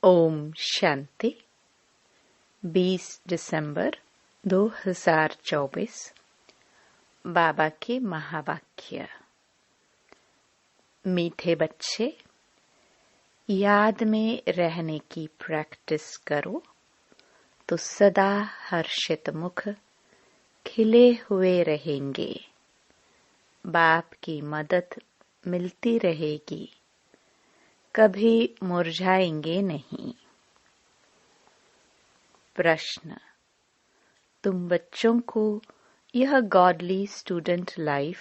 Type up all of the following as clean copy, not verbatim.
ओम शांति। 20 दिसंबर 2024। बाबा के महावाक्य। मीठे बच्चे, याद में रहने की प्रैक्टिस करो तो सदा हर्षित मुख खिले हुए रहेंगे। बाप की मदद मिलती रहेगी, कभी मुरझाएंगे नहीं। प्रश्न: तुम बच्चों को यह गॉडली स्टूडेंट लाइफ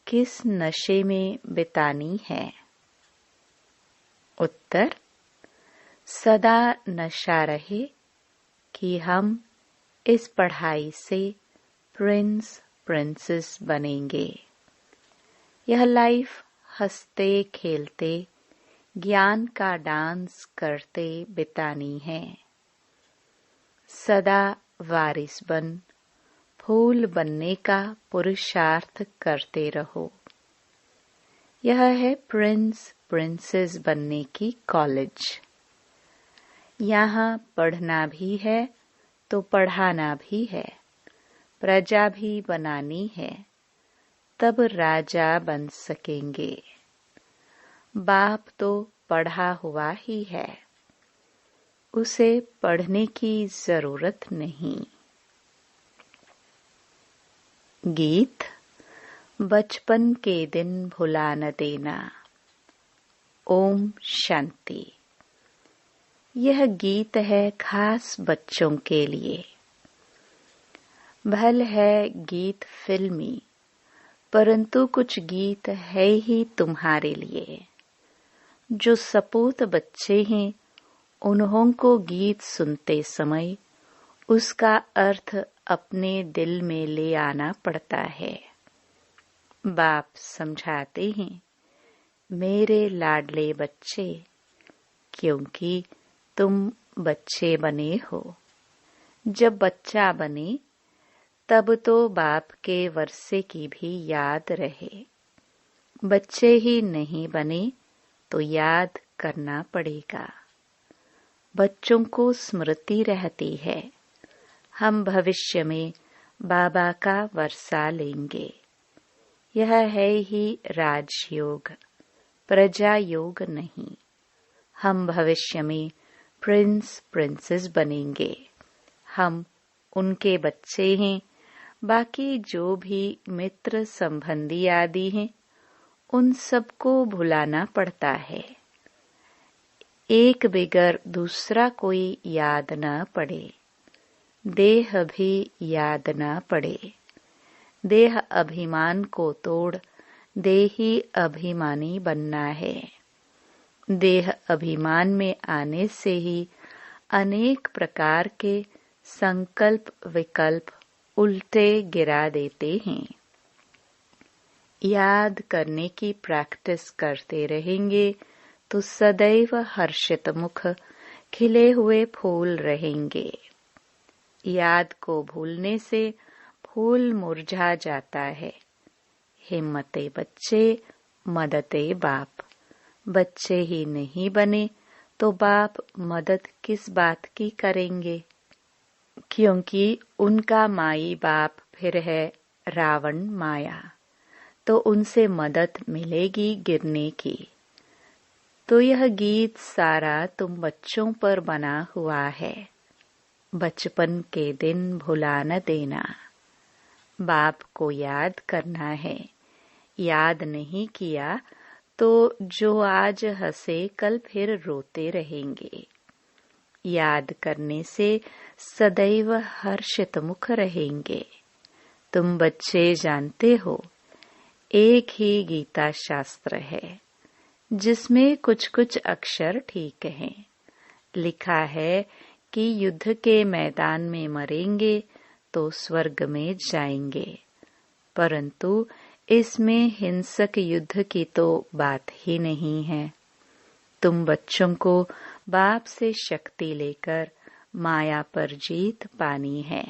किस नशे में बितानी है? उत्तर: सदा नशा रहे कि हम इस पढ़ाई से प्रिंस प्रिंसेस बनेंगे। यह लाइफ हंसते खेलते ज्ञान का डांस करते बितानी है। सदा वारिस बन फूल बनने का पुरुषार्थ करते रहो। यह है प्रिंस प्रिंसेस बनने की कॉलेज। यहाँ पढ़ना भी है तो पढ़ाना भी है, प्रजा भी बनानी है, तब राजा बन सकेंगे। बाप तो पढ़ा हुआ ही है, उसे पढ़ने की जरूरत नहीं। गीत: बचपन के दिन भुला न देना। ओम शांति। यह गीत है खास बच्चों के लिए। भले है गीत फिल्मी, परंतु कुछ गीत है ही तुम्हारे लिए। जो सपूत बच्चे हैं, उन्हों को गीत सुनते समय उसका अर्थ अपने दिल में ले आना पड़ता है। बाप समझाते हैं, मेरे लाडले बच्चे, क्योंकि तुम बच्चे बने हो। जब बच्चा बने तब तो बाप के वर्षे की भी याद रहे। बच्चे ही नहीं बने तो याद करना पड़ेगा। बच्चों को स्मृति रहती है, हम भविष्य में बाबा का वर्षा लेंगे। यह है ही राजयोग, प्रजा योग नहीं। हम भविष्य में प्रिंस प्रिंसेस बनेंगे। हम उनके बच्चे हैं। बाकी जो भी मित्र संबंधी आदि हैं, उन सबको भुलाना पड़ता है। एक बिगर दूसरा कोई याद न पड़े, देह भी याद न पड़े। देह अभिमान को तोड़ देही अभिमानी बनना है। देह अभिमान में आने से ही अनेक प्रकार के संकल्प विकल्प उल्टे गिरा देते हैं। याद करने की प्रैक्टिस करते रहेंगे तो सदैव हर्षित मुख खिले हुए फूल रहेंगे। याद को भूलने से फूल मुरझा जाता है। हिम्मते बच्चे, मददे बाप। बच्चे ही नहीं बने तो बाप मदद किस बात की करेंगे? क्योंकि उनका माई बाप फिर है रावण माया, तो उनसे मदद मिलेगी गिरने की। तो यह गीत सारा तुम बच्चों पर बना हुआ है। बचपन के दिन भुला न देना। बाप को याद करना है। याद नहीं किया तो जो आज हंसे कल फिर रोते रहेंगे। याद करने से सदैव हर्षित मुख रहेंगे। तुम बच्चे जानते हो, एक ही गीता शास्त्र है जिसमें कुछ कुछ अक्षर ठीक हैं। लिखा है कि युद्ध के मैदान में मरेंगे तो स्वर्ग में जाएंगे, परंतु इसमें हिंसक युद्ध की तो बात ही नहीं है। तुम बच्चों को बाप से शक्ति लेकर माया पर जीत पानी है,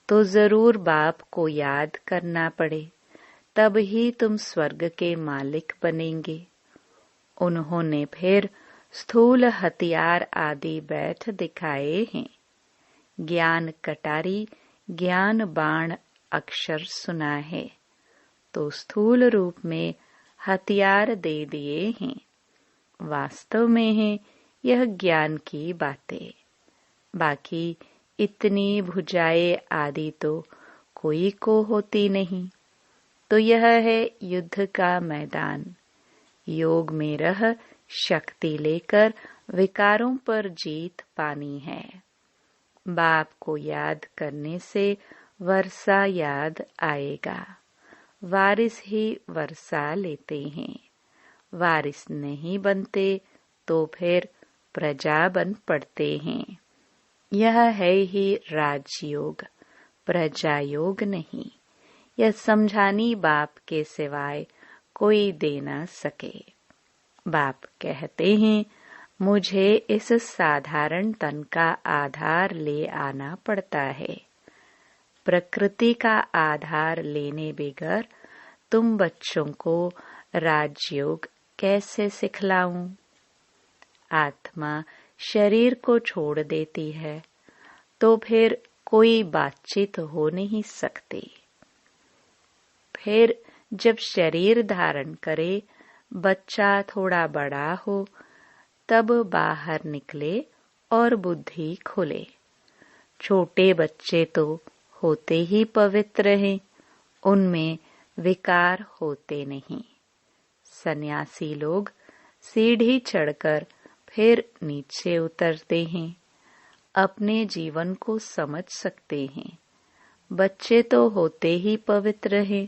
तो जरूर बाप को याद करना पड़े, तब ही तुम स्वर्ग के मालिक बनेंगे। उन्होंने फिर स्थूल हथियार आदि बैठ दिखाए हैं। ज्ञान कटारी ज्ञान बाण अक्षर सुना है, तो स्थूल रूप में हथियार दे दिए हैं। वास्तव में है यह ज्ञान की बातें। बाकी इतनी भुजाएं आदि तो कोई को होती नहीं। तो यह है युद्ध का मैदान। योग में रह शक्ति लेकर विकारों पर जीत पानी है। बाप को याद करने से वर्षा याद आएगा। वारिस ही वर्षा लेते हैं। वारिस नहीं बनते तो फिर प्रजा बन पड़ते हैं। यह है ही राजयोग, प्रजा योग नहीं। यह समझानी बाप के सिवाय कोई दे न सके। बाप कहते हैं मुझे इस साधारण तन का आधार ले आना पड़ता है। प्रकृति का आधार लेने बगैर तुम बच्चों को राजयोग कैसे सिखलाऊं? आत्मा शरीर को छोड़ देती है तो फिर कोई बातचीत हो नहीं सकती। फिर जब शरीर धारण करे, बच्चा थोड़ा बड़ा हो, तब बाहर निकले और बुद्धि खुले। छोटे बच्चे तो होते ही पवित्र हैं, उनमें विकार होते नहीं। सन्यासी लोग सीढ़ी चढ़कर फिर नीचे उतरते हैं, अपने जीवन को समझ सकते हैं। बच्चे तो होते ही पवित्र हैं,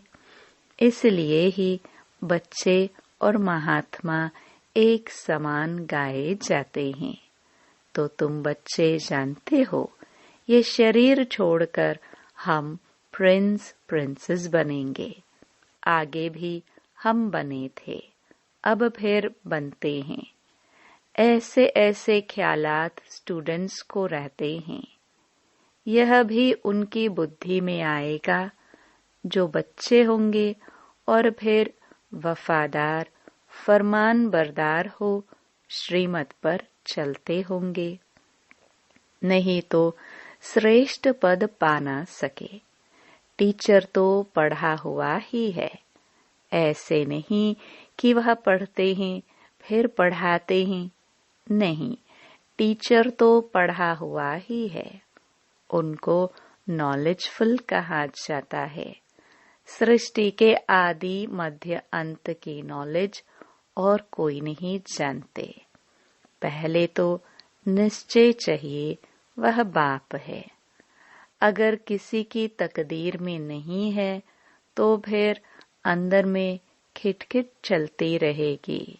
इसलिए ही बच्चे और महात्मा एक समान गाए जाते हैं। तो तुम बच्चे जानते हो, ये शरीर छोड़कर हम प्रिंस प्रिंसेस बनेंगे। आगे भी हम बने थे, अब फिर बनते हैं। ऐसे ऐसे ख्यालात स्टूडेंट्स को रहते हैं। यह भी उनकी बुद्धि में आएगा जो बच्चे होंगे और फिर वफादार फरमान बरदार हो श्रीमत पर चलते होंगे। नहीं तो श्रेष्ठ पद पा ना सके। टीचर तो पढ़ा हुआ ही है। ऐसे नहीं कि वह पढ़ते हैं फिर पढ़ाते हैं। नहीं, टीचर तो पढ़ा हुआ ही है। उनको नॉलेजफुल कहा जाता है। सृष्टि के आदि मध्य अंत की नॉलेज और कोई नहीं जानते। पहले तो निश्चय चाहिए वह बाप है। अगर किसी की तकदीर में नहीं है तो फिर अंदर में खिटखिट चलती रहेगी,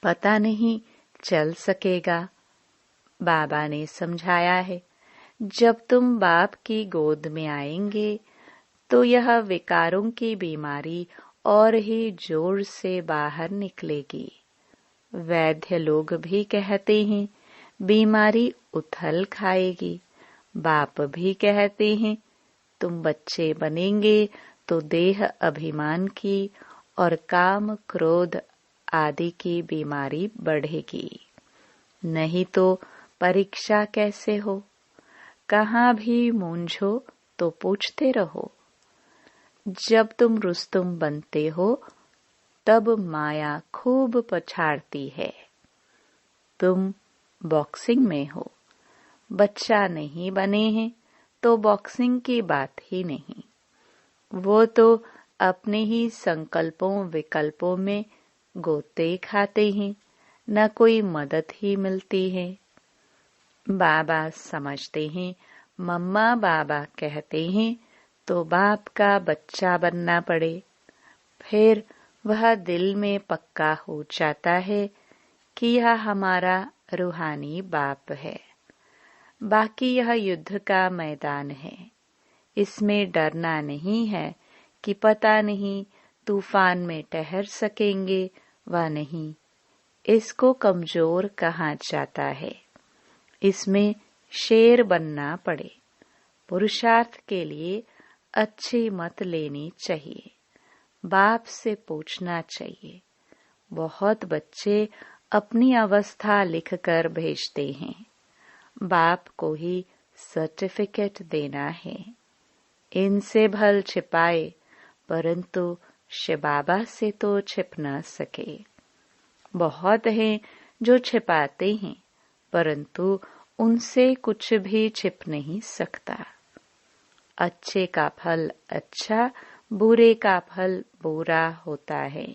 पता नहीं चल सकेगा। बाबा ने समझाया है, जब तुम बाप की गोद में आएंगे तो यह विकारों की बीमारी और ही जोर से बाहर निकलेगी। वैद्य लोग भी कहते हैं बीमारी उथल खाएगी। बाप भी कहते हैं तुम बच्चे बनेंगे तो देह अभिमान की और काम क्रोध आदि की बीमारी बढ़ेगी। नहीं तो परीक्षा कैसे हो? कहाँ भी मूंझो तो पूछते रहो। जब तुम रुस्तुम बनते हो तब माया खूब पछाड़ती है। तुम बॉक्सिंग में हो, बच्चा नहीं बने हैं तो बॉक्सिंग की बात ही नहीं। वो तो अपने ही संकल्पों विकल्पों में गोते खाते हैं, न कोई मदद ही मिलती है। बाबा समझते हैं, मम्मा बाबा कहते हैं तो बाप का बच्चा बनना पड़े। फिर वह दिल में पक्का हो जाता है कि यह हमारा रूहानी बाप है। बाकी यह युद्ध का मैदान है। इसमें डरना नहीं है कि पता नहीं तूफान में ठहर सकेंगे व नहीं। इसको कमजोर कहा जाता है। इसमें शेर बनना पड़े। पुरुषार्थ के लिए अच्छी मत लेनी चाहिए। बाप से पूछना चाहिए। बहुत बच्चे अपनी अवस्था लिखकर भेजते हैं। बाप को ही सर्टिफिकेट देना है। इनसे भल छिपाए, परंतु शिव बाबा से तो छिप न सके। बहुत हैं जो छिपाते हैं, परंतु उनसे कुछ भी छिप नहीं सकता। अच्छे का फल अच्छा, बुरे का फल बुरा होता है।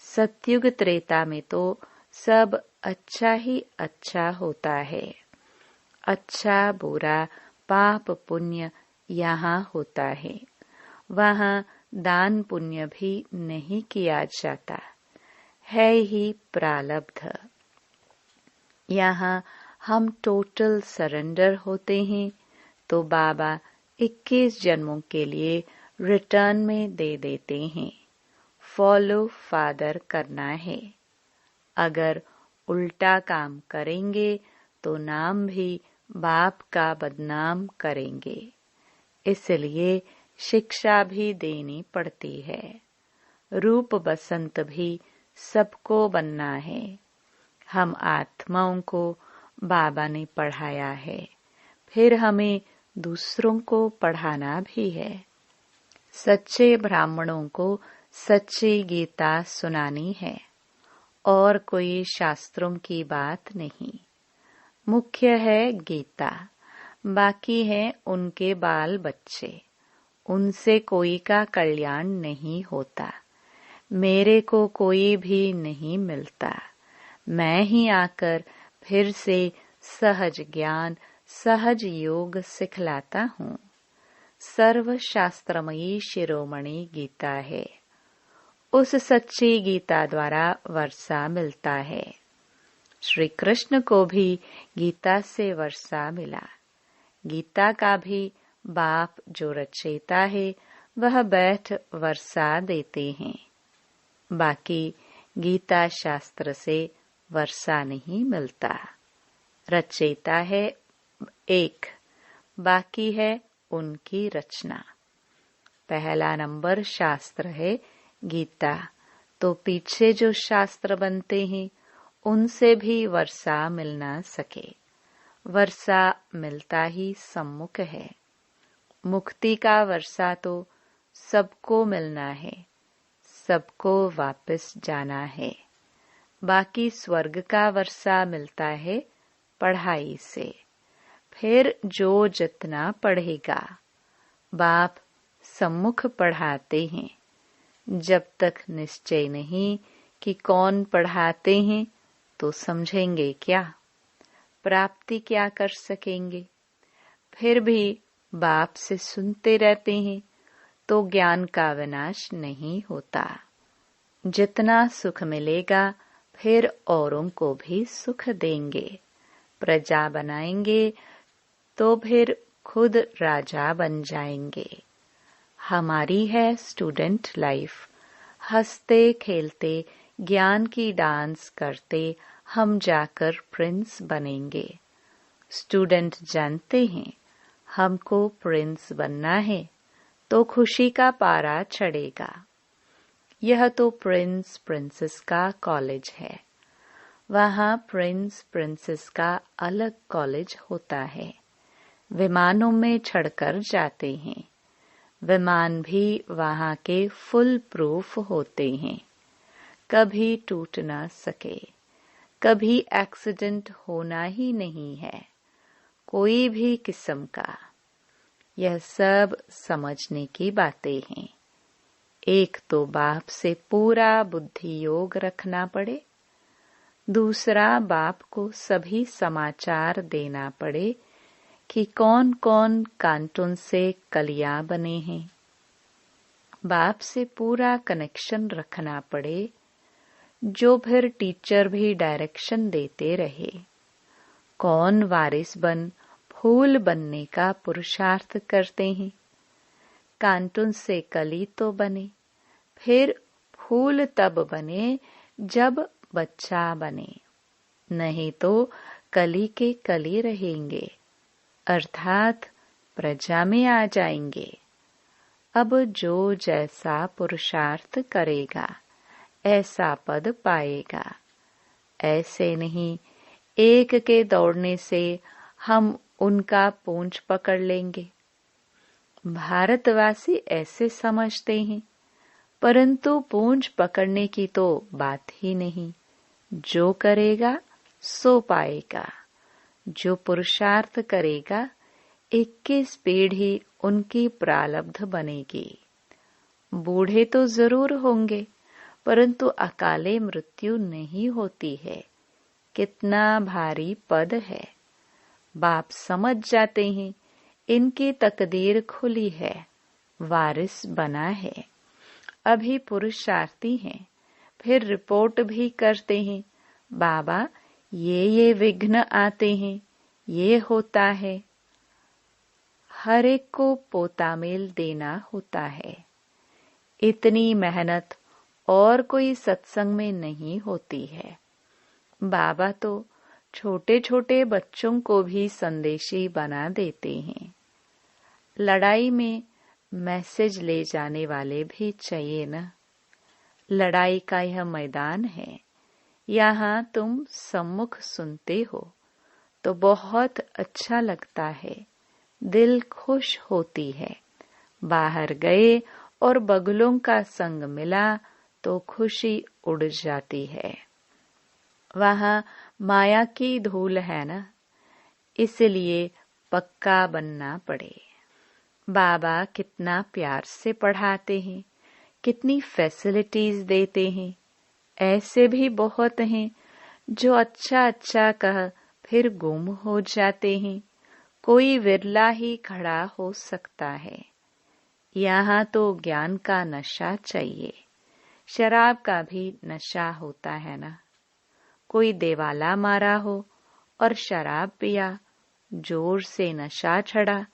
सतयुग त्रेता में तो सब अच्छा ही अच्छा होता है। अच्छा बुरा पाप पुण्य यहाँ होता है। वहाँ दान पुण्य भी नहीं किया जाता, है ही प्रारब्ध। यहाँ हम टोटल सरेंडर होते हैं तो बाबा 21 जन्मों के लिए रिटर्न में दे देते हैं। फॉलो फादर करना है। अगर उल्टा काम करेंगे तो नाम भी बाप का बदनाम करेंगे। इसलिए शिक्षा भी देनी पड़ती है। रूप बसंत भी सबको बनना है। हम आत्माओं को बाबा ने पढ़ाया है, फिर हमें दूसरों को पढ़ाना भी है। सच्चे ब्राह्मणों को सच्ची गीता सुनानी है और कोई शास्त्रों की बात नहीं। मुख्य है गीता, बाकी है उनके बाल बच्चे। उनसे कोई का कल्याण नहीं होता। मेरे को कोई भी नहीं मिलता। मैं ही आकर फिर से सहज ज्ञान, सहज योग सिखलाता हूँ। सर्व शास्त्रमयी शिरोमणि गीता है। उस सच्ची गीता द्वारा वर्षा मिलता है। श्री कृष्ण को भी गीता से वर्षा मिला। गीता का भी बाप जो रचयिता है वह बैठ वर्षा देते हैं। बाकी गीता शास्त्र से वर्षा नहीं मिलता। रचयिता है एक, बाकी है उनकी रचना। पहला नंबर शास्त्र है गीता, तो पीछे जो शास्त्र बनते हैं उनसे भी वर्षा मिल न सके। वर्षा मिलता ही सम्मुख है। मुक्ति का वर्षा तो सबको मिलना है, सबको वापस जाना है। बाकी स्वर्ग का वर्षा मिलता है पढ़ाई से। फिर जो जितना पढ़ेगा, बाप सम्मुख पढ़ाते हैं। जब तक निश्चय नहीं कि कौन पढ़ाते हैं तो समझेंगे क्या, प्राप्ति क्या कर सकेंगे। फिर भी बाप से सुनते रहते हैं तो ज्ञान का विनाश नहीं होता। जितना सुख मिलेगा फिर औरों को भी सुख देंगे। प्रजा बनाएंगे तो फिर खुद राजा बन जाएंगे। हमारी है स्टूडेंट लाइफ। हंसते खेलते ज्ञान की डांस करते हम जाकर प्रिंस बनेंगे। स्टूडेंट जानते हैं हमको प्रिंस बनना है तो खुशी का पारा चढ़ेगा। यह तो प्रिंस प्रिंसेस का कॉलेज है। वहाँ प्रिंस प्रिंसेस का अलग कॉलेज होता है। विमानों में चढ़कर जाते हैं। विमान भी वहाँ के फुल प्रूफ होते हैं, कभी टूट ना सके। कभी एक्सीडेंट होना ही नहीं है, कोई भी किस्म का। यह सब समझने की बातें हैं। एक तो बाप से पूरा बुद्धि योग रखना पड़े, दूसरा बाप को सभी समाचार देना पड़े कि कौन कौन कांटून से कलियां बने हैं। बाप से पूरा कनेक्शन रखना पड़े, जो फिर टीचर भी डायरेक्शन देते रहे। कौन वारिस बन फूल बनने का पुरुषार्थ करते हैं। कांटून से कली तो बने, फिर फूल तब बने जब बच्चा बने, नहीं तो कली के कली रहेंगे, अर्थात प्रजा में आ जाएंगे। अब जो जैसा पुरुषार्थ करेगा ऐसा पद पाएगा। ऐसे नहीं एक के दौड़ने से हम उनका पूंछ पकड़ लेंगे। भारतवासी ऐसे समझते हैं, परंतु पूंछ पकड़ने की तो बात ही नहीं। जो करेगा सो पाएगा। जो पुरुषार्थ करेगा 21 पीढ़ी उनकी प्रारब्ध बनेगी। बूढ़े तो जरूर होंगे, परंतु अकाले मृत्यु नहीं होती है। कितना भारी पद है। बाप समझ जाते हैं इनकी तकदीर खुली है, वारिस बना है। अभी पुरुषार्थी हैं, फिर रिपोर्ट भी करते हैं, बाबा ये विघ्न आते हैं, ये होता है। हर एक को पोता मेल देना होता है। इतनी मेहनत और कोई सत्संग में नहीं होती है। बाबा तो छोटे छोटे बच्चों को भी संदेशी बना देते हैं। लड़ाई में मैसेज ले जाने वाले भी चाहिए ना। लड़ाई का यह मैदान है, यहाँ तुम सम्मुख सुनते हो तो बहुत अच्छा लगता है, दिल खुश होती है। बाहर गए और बगलों का संग मिला तो खुशी उड़ जाती है। वहाँ माया की धूल है ना, इसलिए पक्का बनना पड़े। बाबा कितना प्यार से पढ़ाते हैं, कितनी फैसिलिटीज देते हैं। ऐसे भी बहुत हैं जो अच्छा अच्छा कह फिर गुम हो जाते हैं। कोई विरला ही खड़ा हो सकता है। यहाँ तो ज्ञान का नशा चाहिए। शराब का भी नशा होता है ना। कोई देवाला मारा हो और शराब पिया, जोर से नशा चढ़ा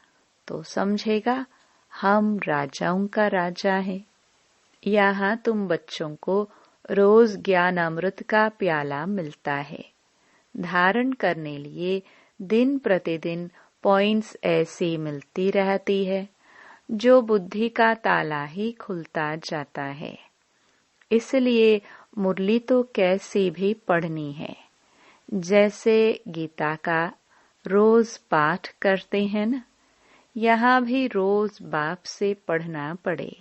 तो समझेगा हम राजाओं का राजा है। यहाँ तुम बच्चों को रोज ज्ञान अमृत का प्याला मिलता है। धारण करने लिए दिन प्रतिदिन पॉइंट्स ऐसी मिलती रहती है जो बुद्धि का ताला ही खुलता जाता है। इसलिए मुरली तो कैसी भी पढ़नी है। जैसे गीता का रोज पाठ करते हैं न, यहाँ भी रोज बाप से पढ़ना पड़े।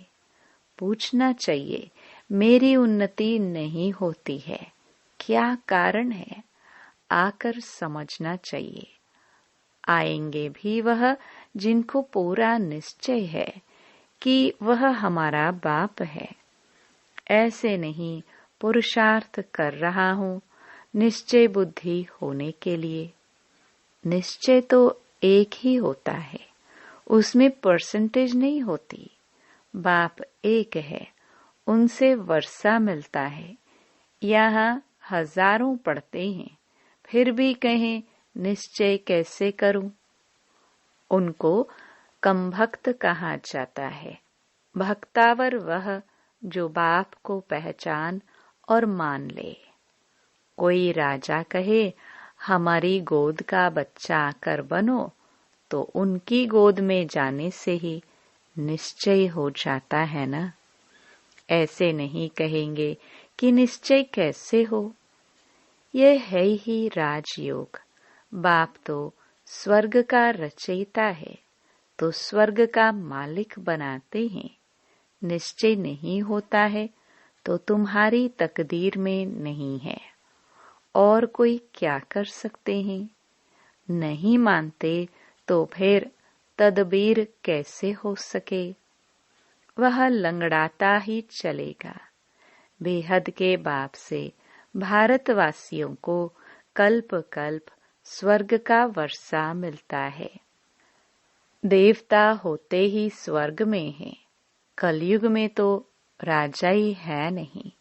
पूछना चाहिए मेरी उन्नति नहीं होती है, क्या कारण है? आकर समझना चाहिए। आएंगे भी वह जिनको पूरा निश्चय है कि वह हमारा बाप है। ऐसे नहीं पुरुषार्थ कर रहा हूँ निश्चय बुद्धि होने के लिए। निश्चय तो एक ही होता है, उसमें परसेंटेज नहीं होती। बाप एक है, उनसे वर्षा मिलता है। यहाँ हजारों पढ़ते हैं, फिर भी कहें निश्चय कैसे करूं? उनको कम भक्त कहा जाता है। भक्तावर वह जो बाप को पहचान और मान ले। कोई राजा कहे हमारी गोद का बच्चा आकर बनो, तो उनकी गोद में जाने से ही निश्चय हो जाता है ना। ऐसे नहीं कहेंगे कि निश्चय कैसे हो। यह है ही राजयोग। बाप तो स्वर्ग का रचयिता है, तो स्वर्ग का मालिक बनाते हैं। निश्चय नहीं होता है तो तुम्हारी तकदीर में नहीं है, और कोई क्या कर सकते हैं? नहीं मानते तो फिर तदबीर कैसे हो सके? वह लंगड़ाता ही चलेगा। बेहद के बाप से भारतवासियों को कल्प कल्प स्वर्ग का वर्षा मिलता है। देवता होते ही स्वर्ग में हैं। कलयुग में तो राजा ही है नहीं,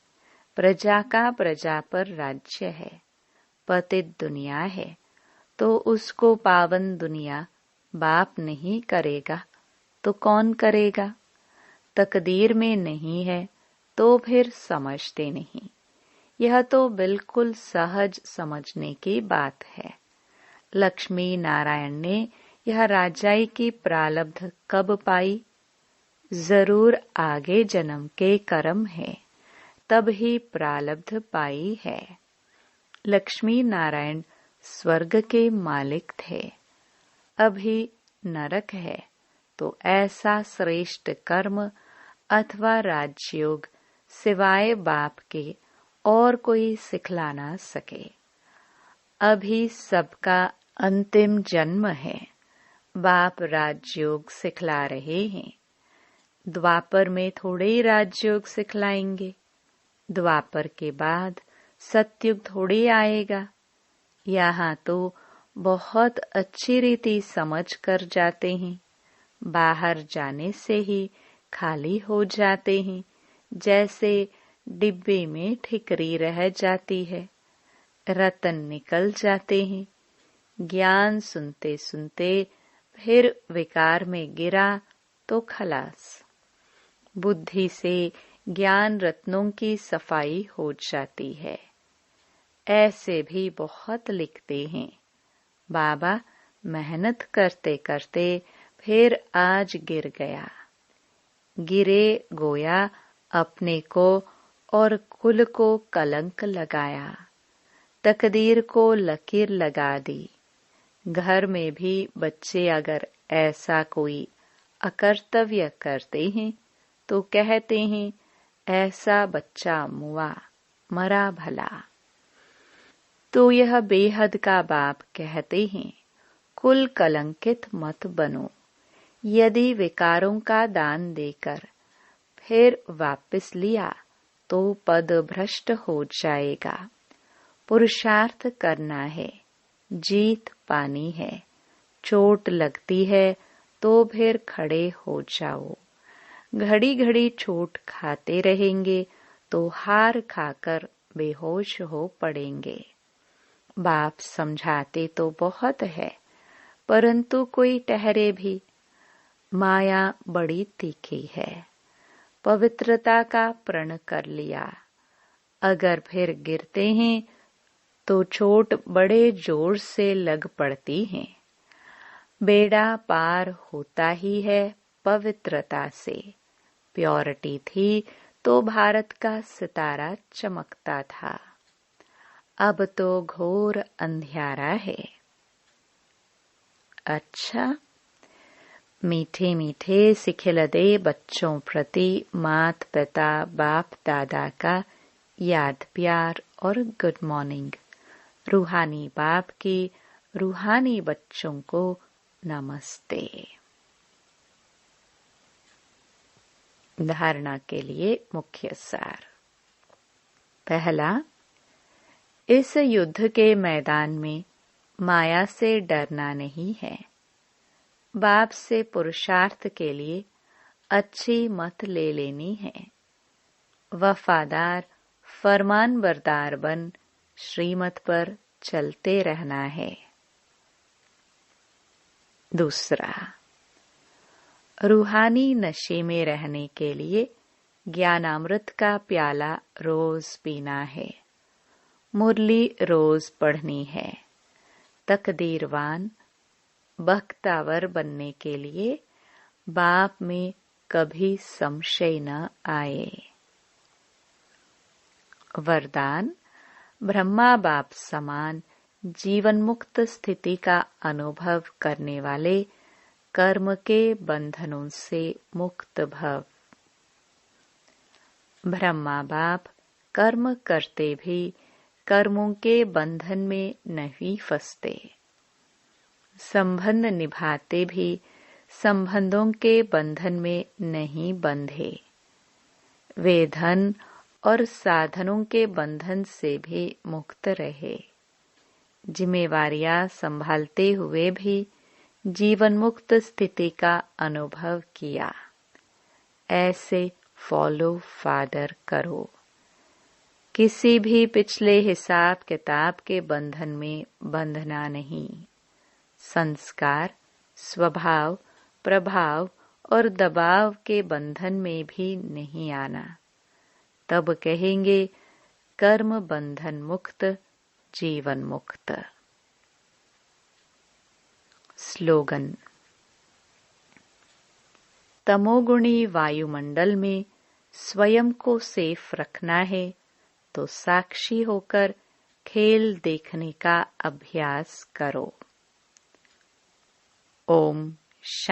प्रजा का प्रजा पर राज्य है। पतित दुनिया है तो उसको पावन दुनिया बाप नहीं करेगा तो कौन करेगा? तकदीर में नहीं है तो फिर समझते नहीं। यह तो बिल्कुल सहज समझने की बात है। लक्ष्मी नारायण ने यह राजाई की प्रारब्ध कब पाई? जरूर आगे जन्म के कर्म है, तब ही प्रारब्ध पाई है। लक्ष्मी नारायण स्वर्ग के मालिक थे, अभी नरक है, तो ऐसा श्रेष्ठ कर्म अथवा राजयोग सिवाय बाप के और कोई सिखला ना सके। अभी सबका अंतिम जन्म है, बाप राजयोग सिखला रहे हैं। द्वापर में थोड़े ही राजयोग सिखलाएंगे, द्वापर के बाद सतयुग थोड़ी आएगा। यहाँ तो बहुत अच्छी रीति समझ कर जाते हैं, बाहर जाने से ही खाली हो जाते हैं, जैसे डिब्बे में ठिकरी रह जाती है, रतन निकल जाते हैं। ज्ञान सुनते सुनते फिर विकार में गिरा तो खलास। बुद्धि से ज्ञान रत्नों की सफाई हो जाती है। ऐसे भी बहुत लिखते हैं, बाबा मेहनत करते करते फिर आज गिर गया। गिरे गोया अपने को और कुल को कलंक लगाया, तकदीर को लकीर लगा दी। घर में भी बच्चे अगर ऐसा कोई अकर्तव्य करते हैं तो कहते हैं ऐसा बच्चा मुआ, मरा भला। तो यह बेहद का बाप कहते हैं, कुल कलंकित मत बनो। यदि विकारों का दान देकर फिर वापस लिया तो पद भ्रष्ट हो जाएगा। पुरुषार्थ करना है, जीत पानी है। चोट लगती है तो फिर खड़े हो जाओ। घड़ी घड़ी चोट खाते रहेंगे तो हार खाकर बेहोश हो पड़ेंगे। बाप समझाते तो बहुत है, परंतु कोई ठहरे भी। माया बड़ी तीखी है, पवित्रता का प्रण कर लिया, अगर फिर गिरते हैं तो चोट बड़े जोर से लग पड़ती है। बेड़ा पार होता ही है पवित्रता से। प्योरिटी थी तो भारत का सितारा चमकता था, अब तो घोर अंधियारा है। अच्छा, मीठे मीठे सिखिलदे बच्चों प्रति मात पिता बाप दादा का याद प्यार और गुड मॉर्निंग। रूहानी बाप की रूहानी बच्चों को नमस्ते। धारणा के लिए मुख्य सार। पहला, इस युद्ध के मैदान में माया से डरना नहीं है। बाप से पुरुषार्थ के लिए अच्छी मत ले लेनी है। वफादार फरमानबरदार बन श्रीमत पर चलते रहना है। दूसरा, रूहानी नशे में रहने के लिए ज्ञानामृत का प्याला रोज पीना है, मुरली रोज पढ़नी है। तकदीरवान बख्तावर बनने के लिए बाप में कभी संशय न आए। वरदान, ब्रह्मा बाप समान जीवन मुक्त स्थिति का अनुभव करने वाले कर्म के बंधनों से मुक्त भव। ब्रह्मा बाप कर्म करते भी कर्मों के बंधन में नहीं फंसते, संबंध निभाते भी संबंधों के बंधन में नहीं बंधे। वे धन और साधनों के बंधन से भी मुक्त रहे। जिम्मेवारियां संभालते हुए भी जीवन मुक्त स्थिति का अनुभव किया। ऐसे फॉलो फादर करो। किसी भी पिछले हिसाब किताब के बंधन में बंधना नहीं। संस्कार, स्वभाव, प्रभाव और दबाव के बंधन में भी नहीं आना। तब कहेंगे कर्म बंधन मुक्त, जीवन मुक्त। स्लोगन, तमोगुणी वायुमंडल में स्वयं को सेफ रखना है तो साक्षी होकर खेल देखने का अभ्यास करो। ओम शांति।